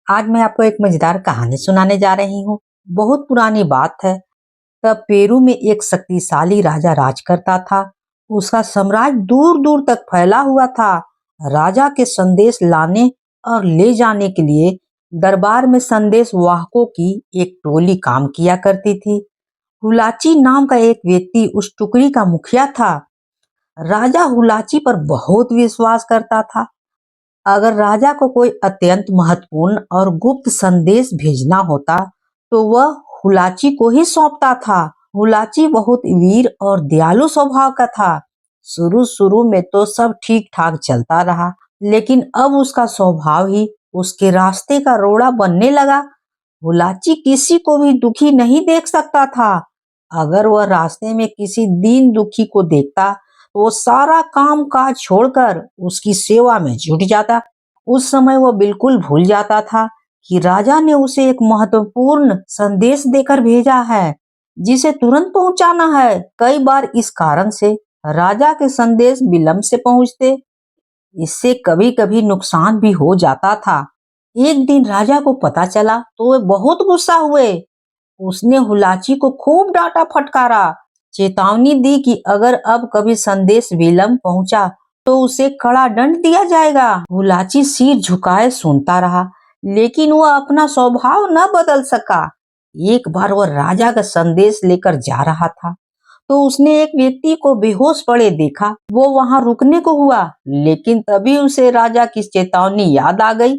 आज मैं आपको एक मजेदार कहानी सुनाने जा रही हूँ। बहुत पुरानी बात है। तब पेरू में एक शक्तिशाली राजा राज करता था। उसका साम्राज्य दूर दूर तक फैला हुआ था। राजा के संदेश लाने और ले जाने के लिए दरबार में संदेश वाहकों की एक टोली काम किया करती थी। हुलाची नाम का एक व्यक्ति उस टुकड़ी का मुखिया था। राजा हुलाची पर बहुत विश्वास करता था। अगर राजा को कोई अत्यंत महत्वपूर्ण और गुप्त संदेश भेजना होता तो वह हुलाची को ही सौंपता था। हुलाची बहुत वीर और दयालु स्वभाव का था। शुरू शुरू में तो सब ठीक ठाक चलता रहा, लेकिन अब उसका स्वभाव ही उसके रास्ते का रोड़ा बनने लगा। हुलाची किसी को भी दुखी नहीं देख सकता था। अगर वह रास्ते में किसी दीन दुखी को देखता तो वो सारा काम काज छोड़कर उसकी सेवा में जुट जाता। उस समय वह बिल्कुल भूल जाता था कि राजा ने उसे एक महत्वपूर्ण संदेश देकर भेजा है जिसे तुरंत पहुंचाना है। कई बार इस कारण से राजा के संदेश विलंब से पहुंचते। इससे कभी कभी नुकसान भी हो जाता था। एक दिन राजा को पता चला तो वे बहुत गुस्सा हुए। उसने हुलाची को खूब डांटा फटकारा, चेतावनी दी कि अगर अब कभी संदेश विलंब पहुंचा तो उसे कड़ा दंड दिया जाएगा। हुलाची सिर झुकाए सुनता रहा, लेकिन वह अपना स्वभाव न बदल सका। एक बार वह राजा का संदेश लेकर जा रहा था तो उसने एक व्यक्ति को बेहोश पड़े देखा। वो वहां रुकने को हुआ, लेकिन तभी उसे राजा की चेतावनी याद आ गई।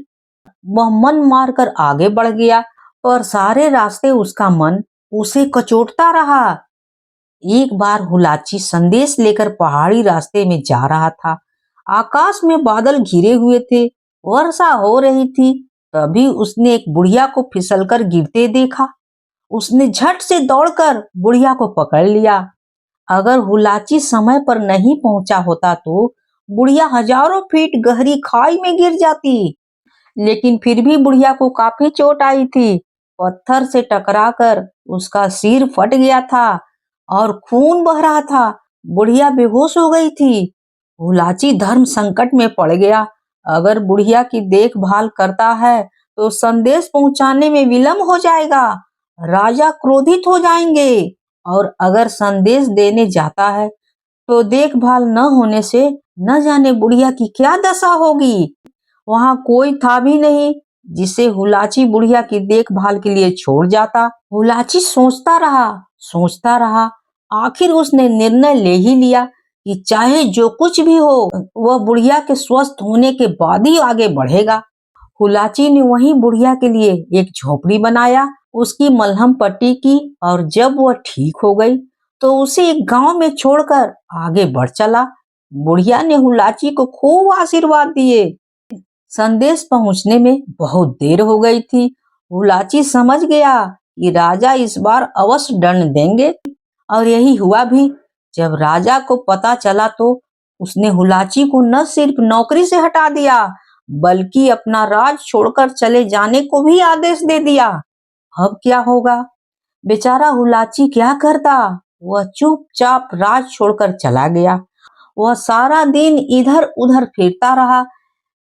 वह मन मारकर आगे बढ़ गया और सारे रास्ते उसका मन उसे कचोटता रहा। एक बार हुलाची संदेश लेकर पहाड़ी रास्ते में जा रहा था। आकाश में बादल घिरे हुए थे, वर्षा हो रही थी। तभी उसने एक बुढ़िया को फिसलकर गिरते देखा। उसने झट से दौड़कर बुढ़िया को पकड़ लिया। अगर हुलाची समय पर नहीं पहुंचा होता तो बुढ़िया हजारों फीट गहरी खाई में गिर जाती। लेकिन फिर भी बुढ़िया को काफी चोट आई थी। पत्थर से टकराकर उसका सिर फट गया था और खून बह रहा था। बुढ़िया बेहोश हो गई थी। हुलाची धर्म संकट में पड़ गया। अगर बुढ़िया की देखभाल करता है तो संदेश पहुंचाने में विलंब हो जाएगा, राजा क्रोधित हो जाएंगे। और अगर संदेश देने जाता है तो देखभाल न होने से न जाने बुढ़िया की क्या दशा होगी। वहां कोई था भी नहीं जिसे हुलाची बुढ़िया की देखभाल के लिए छोड़ जाता। हुलाची सोचता रहा। आखिर उसने निर्णय ले ही लिया कि चाहे जो कुछ भी हो वह बुढ़िया के स्वस्थ होने के बाद ही आगे बढ़ेगा। हुलाची ने वहीं बुढ़िया के लिए एक झोपड़ी बनाया, उसकी मलहम पट्टी की और जब वह ठीक हो गई तो उसे एक गांव में छोड़कर आगे बढ़ चला। बुढ़िया ने हुलाची को खूब आशीर्वाद दिए। संदेश पहुंचने में बहुत देर हो गई थी। हुलाची समझ गया कि राजा इस बार अवश्य दंड देंगे, और यही हुआ भी। जब राजा को पता चला तो उसने हुलाची को न सिर्फ नौकरी से हटा दिया बल्कि अपना राज छोड़कर चले जाने को भी आदेश दे दिया। अब क्या होगा? बेचारा हुलाची क्या करता? वह चुपचाप राज छोड़कर चला गया। वह सारा दिन इधर उधर फिरता रहा,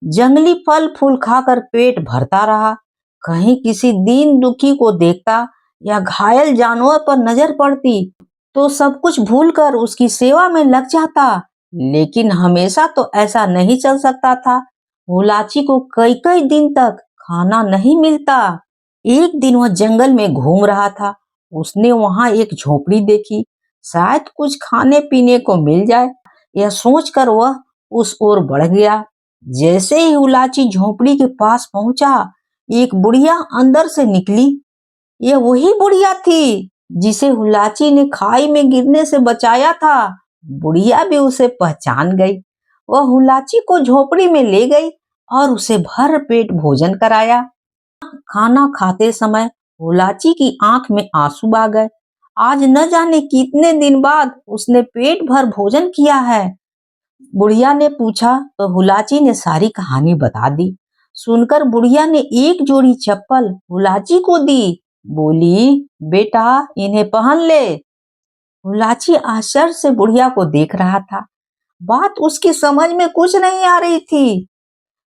जंगली फल फूल खाकर पेट भरता रहा। कहीं किसी दीन दुखी को देखता या घायल जानवर पर नजर पड़ती तो सब कुछ भूलकर उसकी सेवा में लग जाता। लेकिन हमेशा तो ऐसा नहीं चल सकता था। हुलाची को कई कई दिन तक खाना नहीं मिलता। एक दिन वह जंगल में घूम रहा था। उसने वहां एक झोपड़ी देखी, शायद कुछ खाने पीने को मिल जाए। यह सोचकर वह उस ओर बढ़ गया। जैसे ही हुलाची झोपड़ी के पास पहुंचा, एक बुढ़िया अंदर से निकली। यह वही बुढ़िया थी जिसे हुलाची ने खाई में गिरने से बचाया था। बुढ़िया भी उसे पहचान गई। वह हुलाची को झोपड़ी में ले गई और उसे भर पेट भोजन कराया। खाना खाते समय हुलाची की आंख में आंसू आ गए। आज न जाने कितने दिन बाद उसने पेट भर भोजन किया है। बुढ़िया ने पूछा तो हुलाची ने सारी कहानी बता दी। सुनकर बुढ़िया ने एक जोड़ी चप्पल हुलाची को दी। बोली, बेटा इन्हें पहन ले। हुलाची आश्चर्य से बुढ़िया को देख रहा था। बात उसकी समझ में कुछ नहीं आ रही थी।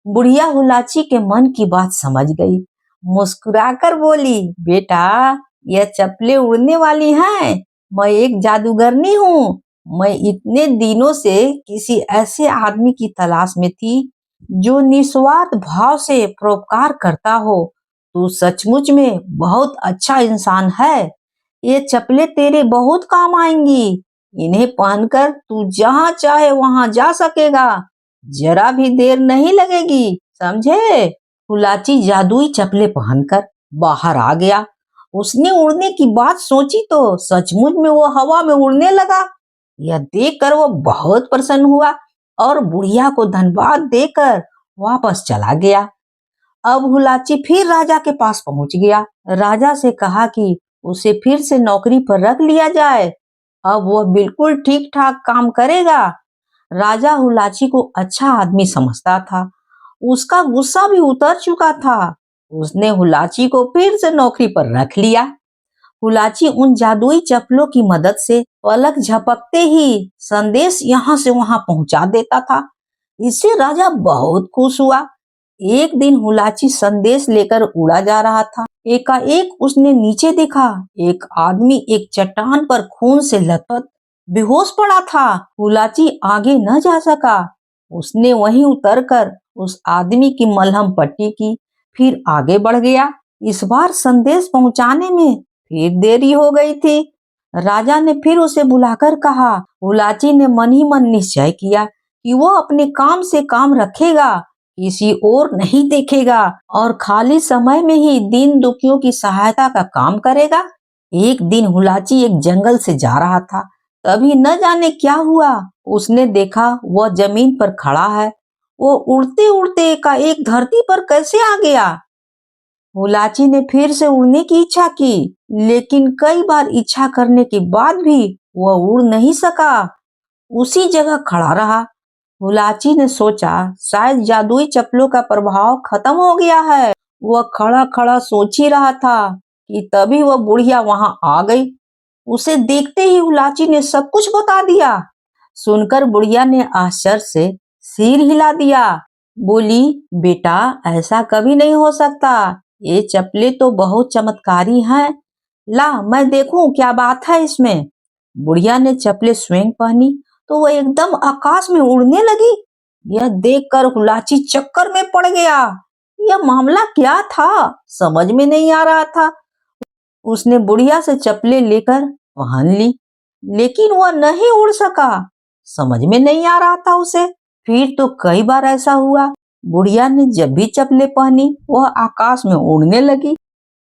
बुढ़िया हुलाची के मन की बात समझ गई। मुस्कुराकर बोली, बेटा, यह चप्पलें उड़ने वाली हैं। मैं एक जादूगरनी हूँ। मैं इतने दिनों से किसी ऐसे आदमी की तलाश में थी जो निस्वार्थ भाव से परोपकार करता हो। तू सचमुच में बहुत अच्छा इंसान है। ये चप्पलें तेरे बहुत काम आएंगी। इन्हें पहनकर तू जहाँ चाहे वहां जा सकेगा। जरा भी देर नहीं लगेगी, समझे? हुलाची जादुई चप्पलें पहनकर बाहर आ गया। उसने उड़ने की बात सोची तो सचमुच में वो हवा में उड़ने लगा। यह देखकर वो बहुत प्रसन्न हुआ और बुढ़िया को धन्यवाद देकर वापस चला गया। अब हुलाची फिर राजा के पास पहुंच गया। राजा से कहा कि उसे फिर से नौकरी पर रख लिया जाए। अब वह बिल्कुल ठीक ठाक काम करेगा। राजा हुलाची को अच्छा आदमी समझता था। उसका गुस्सा भी उतर चुका था। उसने हुलाची को फिर से नौकरी पर रख लिया। हुलाची उन जादुई चप्पलों की मदद से पलक झपकते ही संदेश यहाँ से वहां पहुंचा देता था। इससे राजा बहुत खुश हुआ। एक दिन हुलाची संदेश लेकर उड़ा जा रहा था। एकाएक उसने नीचे देखा, एक आदमी एक चट्टान पर खून से लथपथ बेहोश पड़ा था। हुलाची आगे न जा सका। उसने वहीं उतरकर उस आदमी की मलहम पट्टी की, फिर आगे बढ़ गया। इस बार संदेश पहुंचाने में फिर देरी हो गई थी। राजा ने फिर उसे बुलाकर कहा। हुलाची ने मन ही मन निश्चय किया कि वो अपने काम से काम रखेगा, किसी और नहीं देखेगा और खाली समय में ही दीन दुखियों की सहायता का काम करेगा। एक दिन हुलाची एक जंगल से जा रहा था। तभी न जाने क्या हुआ, उसने देखा वह जमीन पर खड़ा है। वो उड़ते उड़ते एकाएक धरती पर कैसे आ गया? हुलाची ने फिर से उड़ने की इच्छा की, लेकिन कई बार इच्छा करने के बाद भी वह उड़ नहीं सका। उसी जगह खड़ा रहा। हुलाची ने सोचा शायद जादुई चप्पलों का प्रभाव खत्म हो गया है। वह खड़ा खड़ा सोच ही रहा था कि तभी वह बुढ़िया वहां आ गई। उसे देखते ही हुलाची ने सब कुछ बता दिया। सुनकर बुढ़िया ने आश्चर्य से सिर हिला दिया। बोली, बेटा, ऐसा कभी नहीं हो सकता। ये चप्पलें तो बहुत चमत्कारी हैं। ला, मैं देखूं क्या बात है इसमें। बुढ़िया ने चप्पलें स्वयं पहनी तो वह एकदम आकाश में उड़ने लगी। यह देखकर हुलाची चक्कर में पड़ गया। यह मामला क्या था, समझ में नहीं आ रहा था। उसने बुढ़िया से चप्पलें लेकर पहन ली, लेकिन वह नहीं उड़ सका। समझ में नहीं आ रहा था उसे। फिर तो कई बार ऐसा हुआ। बुढ़िया ने जब भी चप्पलें पहनी वह आकाश में उड़ने लगी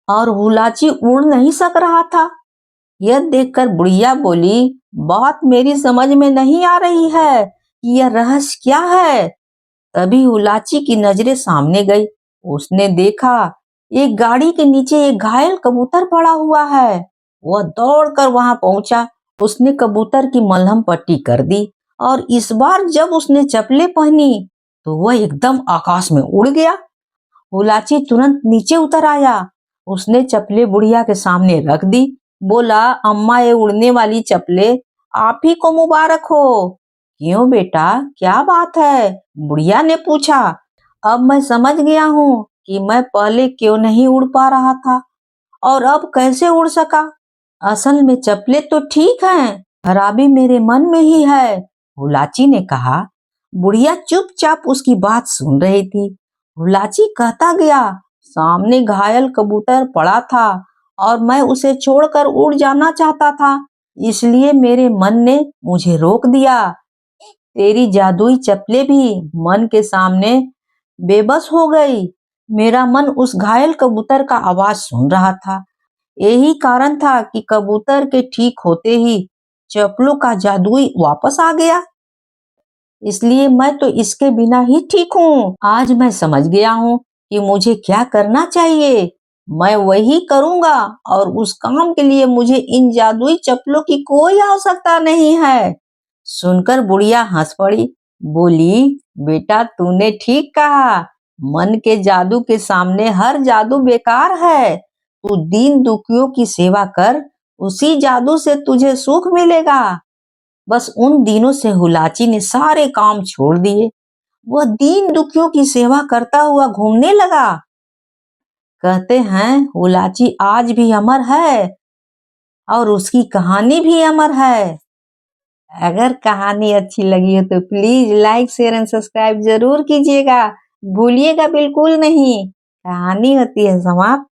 और हुलाची उड़ नहीं सक रहा था। यह देखकर बुढ़िया बोली, बात मेरी समझ में नहीं आ रही है कि यह रहस्य क्या है। तभी हुलाची की नजरें सामने गई। उसने देखा एक गाड़ी के नीचे एक घायल कबूतर पड़ा हुआ है। वह दौड़कर वहां पहुंचा। उसने कबूतर की मलहम पट्टी कर दी और इस बार जब उसने चप्पलें पहनी तो वह एकदम आकाश में उड़ गया। हुलाची तुरंत नीचे उतर आया। उसने चप्पलें बुढ़िया के सामने रख दी। बोला, अम्मा, ये उड़ने वाली चप्पलें आप ही को मुबारक हो। क्यों बेटा, क्या बात है? बुढ़िया ने पूछा। अब मैं समझ गया हूँ कि मैं पहले क्यों नहीं उड़ पा रहा था और अब कैसे उड़ सका। असल में चप्पलें तो ठीक हैं, खराबी मेरे मन में ही है, हुलाची ने कहा। बुढ़िया चुपचाप उसकी बात सुन रही थी। हुलाची कहता गया, सामने घायल कबूतर पड़ा था और मैं उसे छोड़कर उड़ जाना चाहता था, इसलिए मेरे मन ने मुझे रोक दिया। तेरी जादुई चप्पलें भी मन के सामने बेबस हो गई। मेरा मन उस घायल कबूतर का आवाज सुन रहा था। यही कारण था कि कबूतर के ठीक होते ही चप्पलों का जादुई वापस आ गया। इसलिए मैं तो इसके बिना ही ठीक हूँ। आज मैं समझ गया हूँ कि मुझे क्या करना चाहिए। मैं वही करूँगा और उस काम के लिए मुझे इन जादुई चप्पलों की कोई आवश्यकता नहीं है। सुनकर बुढ़िया हंस पड़ी। बोली, बेटा, तूने ठीक कहा। मन के जादू के सामने हर जादू बेकार है। तू दीन दुखियों की सेवा कर, उसी जादू से तुझे सुख मिलेगा। बस उन दिनों से हुलाची ने सारे काम छोड़ दिए वह दीन दुखियों की सेवा करता हुआ घूमने लगा। कहते हैं उलाची आज भी अमर है और उसकी कहानी भी अमर है। अगर कहानी अच्छी लगी हो तो please like share and subscribe जरूर कीजिएगा, भूलिएगा बिल्कुल नहीं। कहानी होती है समाप्त।